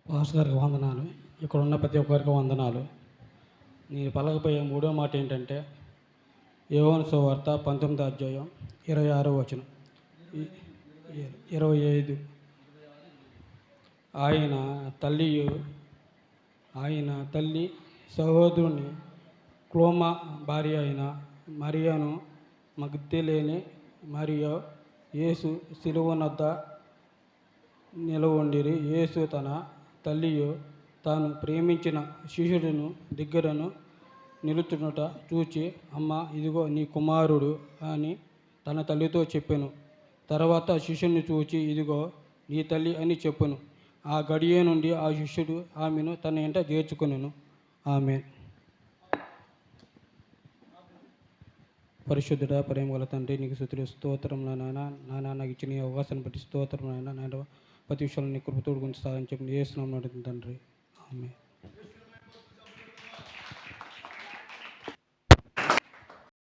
Pass గారికి వందనాలు. ఇక్కడ ఉన్న ప్రతి ఒక్కరికి వందనాలు. నేను పలకపోయే మూడో మాట ఏంటంటే, యోహాను సువార్త 19వ అధ్యాయం 26వ వచనం, 25. ఆయన తల్లి సహోదరుని క్లోమా భార్య అయిన మరియను మగ్దలేనే మరియు యేసు శిలువనొద్ద నిలవండిరి. యేసు తన తల్లియు తాను ప్రేమించిన శిష్యుడును దగ్గరను నిలుచునుట చూచి, అమ్మ, ఇదిగో నీ కుమారుడు అని తన తల్లితో చెప్పెను. తర్వాత శిష్యుని చూచి, ఇదిగో నీ తల్లి అని చెప్పెను. ఆ గడియ నుండి ఆ శిష్యుడు ఆమెను తన ఇంట చేర్చుకొనెను. ఆమేన్. పరిశుద్ధుడా, ప్రేమగల తండ్రి, నీకు స్తుతులు, స్తోత్రం నాయన. నాకు ఇచ్చిన ఈ అవకాశాన్ని బట్టి స్తోత్రం నాయన. ప్రతి విషయంలో నీ కృపతోడు గురించి సాగని చెప్పి యేసు నామమున తండ్రి. ఆమేన్.